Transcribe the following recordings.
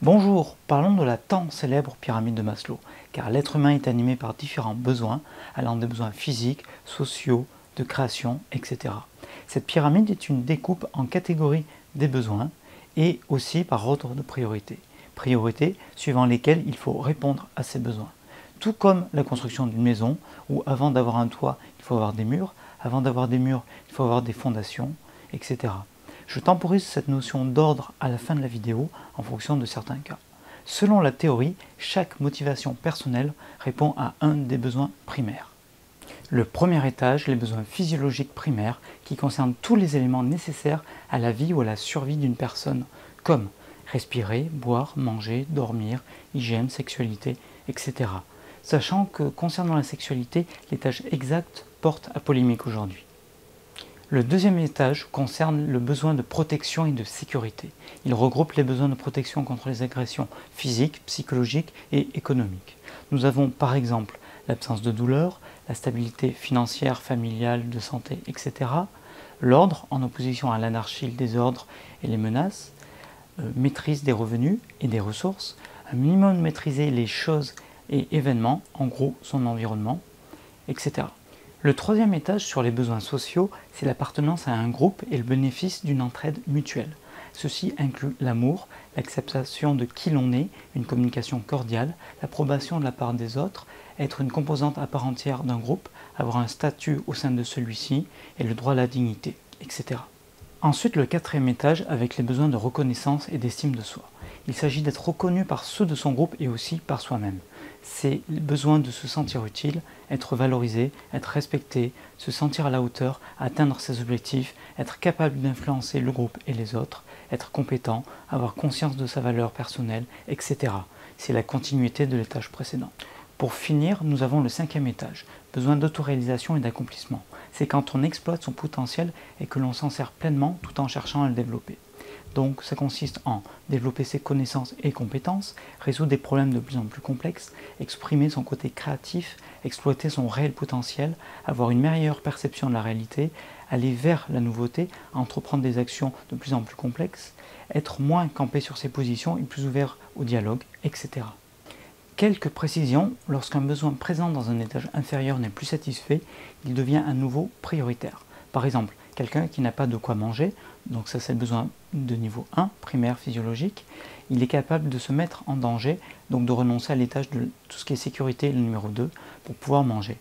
Bonjour, parlons de la tant célèbre pyramide de Maslow, car l'être humain est animé par différents besoins, allant des besoins physiques, sociaux, de création, etc. Cette pyramide est une découpe en catégories des besoins et aussi par ordre de priorité. Priorités suivant lesquelles il faut répondre à ces besoins. Tout comme la construction d'une maison, où avant d'avoir un toit, il faut avoir des murs, avant d'avoir des murs, il faut avoir des fondations, etc. Je temporise cette notion d'ordre à la fin de la vidéo en fonction de certains cas. Selon la théorie, chaque motivation personnelle répond à un des besoins primaires. Le premier étage, les besoins physiologiques primaires, qui concernent tous les éléments nécessaires à la vie ou à la survie d'une personne, comme respirer, boire, manger, dormir, hygiène, sexualité, etc. Sachant que concernant la sexualité, l'étage exact porte à polémique aujourd'hui. Le deuxième étage concerne le besoin de protection et de sécurité. Il regroupe les besoins de protection contre les agressions physiques, psychologiques et économiques. Nous avons par exemple l'absence de douleur, la stabilité financière, familiale, de santé, etc. L'ordre en opposition à l'anarchie, le désordre et les menaces, maîtrise des revenus et des ressources, un minimum maîtriser les choses et événements, en gros son environnement, etc. Le troisième étage sur les besoins sociaux, c'est l'appartenance à un groupe et le bénéfice d'une entraide mutuelle. Ceci inclut l'amour, l'acceptation de qui l'on est, une communication cordiale, l'approbation de la part des autres, être une composante à part entière d'un groupe, avoir un statut au sein de celui-ci et le droit à la dignité, etc. Ensuite, le quatrième étage avec les besoins de reconnaissance et d'estime de soi. Il s'agit d'être reconnu par ceux de son groupe et aussi par soi-même. C'est le besoin de se sentir utile, être valorisé, être respecté, se sentir à la hauteur, atteindre ses objectifs, être capable d'influencer le groupe et les autres, être compétent, avoir conscience de sa valeur personnelle, etc. C'est la continuité de l'étage précédent. Pour finir, nous avons le cinquième étage, besoin d'autoréalisation et d'accomplissement. C'est quand on exploite son potentiel et que l'on s'en sert pleinement tout en cherchant à le développer. Donc ça consiste en développer ses connaissances et compétences, résoudre des problèmes de plus en plus complexes, exprimer son côté créatif, exploiter son réel potentiel, avoir une meilleure perception de la réalité, aller vers la nouveauté, entreprendre des actions de plus en plus complexes, être moins campé sur ses positions et plus ouvert au dialogue, etc. Quelques précisions, lorsqu'un besoin présent dans un étage inférieur n'est plus satisfait, il devient à nouveau prioritaire. Par exemple, quelqu'un qui n'a pas de quoi manger, donc ça c'est le besoin de niveau 1, primaire physiologique, il est capable de se mettre en danger, donc de renoncer à l'étage de tout ce qui est sécurité, le numéro 2, pour pouvoir manger.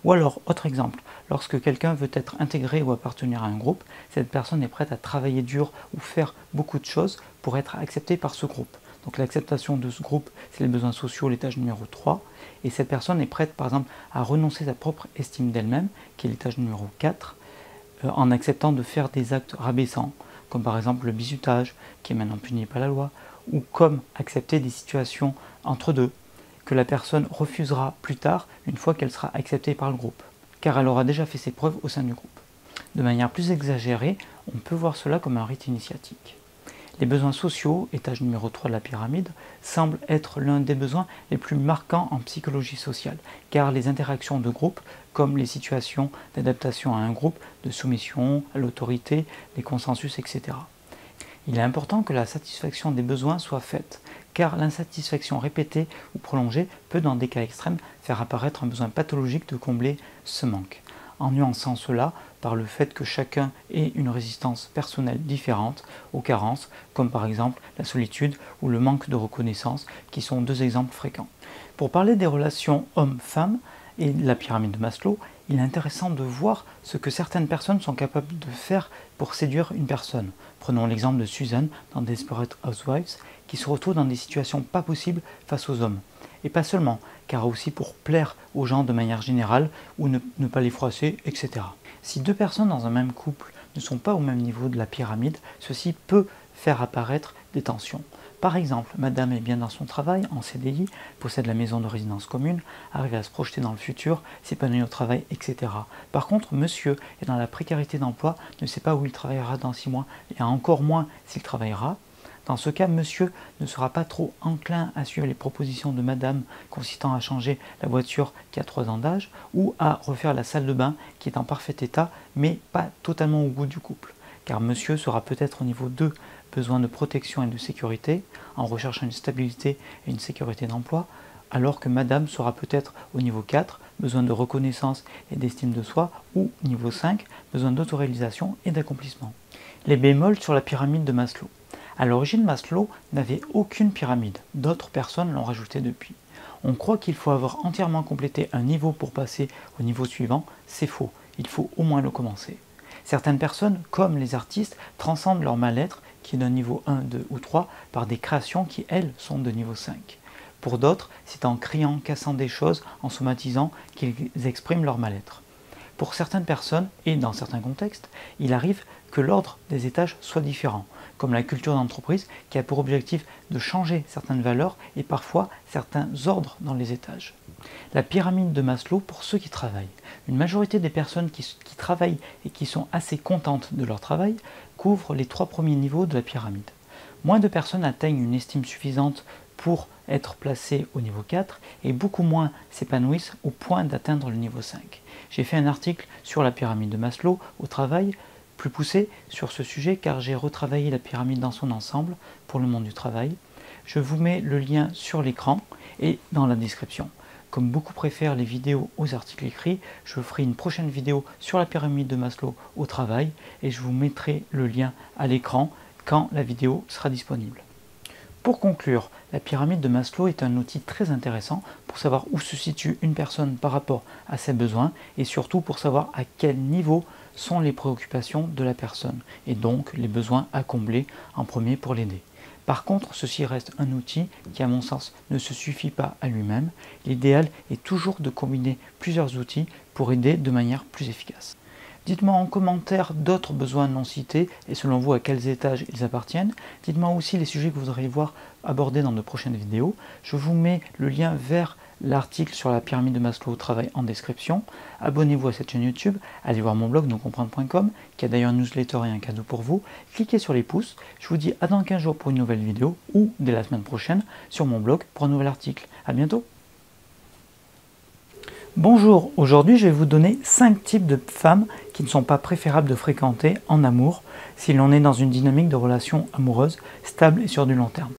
Ou alors, autre exemple, lorsque quelqu'un veut être intégré ou appartenir à un groupe, cette personne est prête à travailler dur ou faire beaucoup de choses pour être acceptée par ce groupe. Donc l'acceptation de ce groupe, c'est les besoins sociaux, l'étage numéro 3. Et cette personne est prête, par exemple, à renoncer à sa propre estime d'elle-même, qui est l'étage numéro 4, en acceptant de faire des actes rabaissants, comme par exemple le bizutage, qui est maintenant puni par la loi, ou comme accepter des situations entre deux, que la personne refusera plus tard, une fois qu'elle sera acceptée par le groupe, car elle aura déjà fait ses preuves au sein du groupe. De manière plus exagérée, on peut voir cela comme un rite initiatique. Les besoins sociaux, étage numéro 3 de la pyramide, semblent être l'un des besoins les plus marquants en psychologie sociale, car les interactions de groupe, comme les situations d'adaptation à un groupe, de soumission à l'autorité, les consensus, etc. Il est important que la satisfaction des besoins soit faite, car l'insatisfaction répétée ou prolongée peut, dans des cas extrêmes, faire apparaître un besoin pathologique de combler ce manque, en nuançant cela par le fait que chacun ait une résistance personnelle différente aux carences, comme par exemple la solitude ou le manque de reconnaissance, qui sont deux exemples fréquents. Pour parler des relations hommes-femmes et de la pyramide de Maslow, il est intéressant de voir ce que certaines personnes sont capables de faire pour séduire une personne. Prenons l'exemple de Suzanne dans Desperate Housewives, qui se retrouve dans des situations pas possibles face aux hommes. Et pas seulement, car aussi pour plaire aux gens de manière générale, ou ne pas les froisser, etc. Si deux personnes dans un même couple ne sont pas au même niveau de la pyramide, ceci peut faire apparaître des tensions. Par exemple, madame est bien dans son travail, en CDI, possède la maison de résidence commune, arrive à se projeter dans le futur, s'épanouit au travail, etc. Par contre, monsieur est dans la précarité d'emploi, ne sait pas où il travaillera dans 6 mois, et encore moins s'il travaillera. Dans ce cas, monsieur ne sera pas trop enclin à suivre les propositions de madame consistant à changer la voiture qui a 3 ans d'âge ou à refaire la salle de bain qui est en parfait état mais pas totalement au goût du couple. Car monsieur sera peut-être au niveau 2 besoin de protection et de sécurité, en recherchant une stabilité et une sécurité d'emploi, alors que madame sera peut-être au niveau 4, besoin de reconnaissance et d'estime de soi, ou niveau 5, besoin d'autoréalisation et d'accomplissement. Les bémols sur la pyramide de Maslow. À l'origine, Maslow n'avait aucune pyramide, d'autres personnes l'ont rajouté depuis. On croit qu'il faut avoir entièrement complété un niveau pour passer au niveau suivant, c'est faux, il faut au moins le commencer. Certaines personnes, comme les artistes, transcendent leur mal-être, qui est d'un niveau 1, 2 ou 3, par des créations qui, elles, sont de niveau 5. Pour d'autres, c'est en criant, cassant des choses, en somatisant qu'ils expriment leur mal-être. Pour certaines personnes, et dans certains contextes, il arrive que l'ordre des étages soit différent, comme la culture d'entreprise qui a pour objectif de changer certaines valeurs et parfois certains ordres dans les étages. La pyramide de Maslow pour ceux qui travaillent. Une majorité des personnes qui travaillent et qui sont assez contentes de leur travail couvrent les 3 premiers niveaux de la pyramide. Moins de personnes atteignent une estime suffisante pour être placées au niveau 4 et beaucoup moins s'épanouissent au point d'atteindre le niveau 5. J'ai fait un article sur la pyramide de Maslow au travail, plus poussé sur ce sujet car j'ai retravaillé la pyramide dans son ensemble pour le monde du travail. Je vous mets le lien sur l'écran et dans la description. Comme beaucoup préfèrent les vidéos aux articles écrits, je ferai une prochaine vidéo sur la pyramide de Maslow au travail et je vous mettrai le lien à l'écran quand la vidéo sera disponible. Pour conclure, la pyramide de Maslow est un outil très intéressant pour savoir où se situe une personne par rapport à ses besoins et surtout pour savoir à quel niveau sont les préoccupations de la personne et donc les besoins à combler en premier pour l'aider. Par contre, ceci reste un outil qui, à mon sens, ne se suffit pas à lui-même. L'idéal est toujours de combiner plusieurs outils pour aider de manière plus efficace. Dites-moi en commentaire d'autres besoins non cités et selon vous à quels étages ils appartiennent. Dites-moi aussi les sujets que vous voudriez voir abordés dans de prochaines vidéos. Je vous mets le lien vers l'article sur la pyramide de Maslow au travail en description. Abonnez-vous à cette chaîne YouTube, allez voir mon blog noscomprendre.com qui a d'ailleurs une newsletter et un cadeau pour vous. Cliquez sur les pouces. Je vous dis à dans 15 jours pour une nouvelle vidéo ou dès la semaine prochaine sur mon blog pour un nouvel article. À bientôt. Bonjour, aujourd'hui je vais vous donner 5 types de femmes qui ne sont pas préférables de fréquenter en amour si l'on est dans une dynamique de relation amoureuse stable et sur du long terme.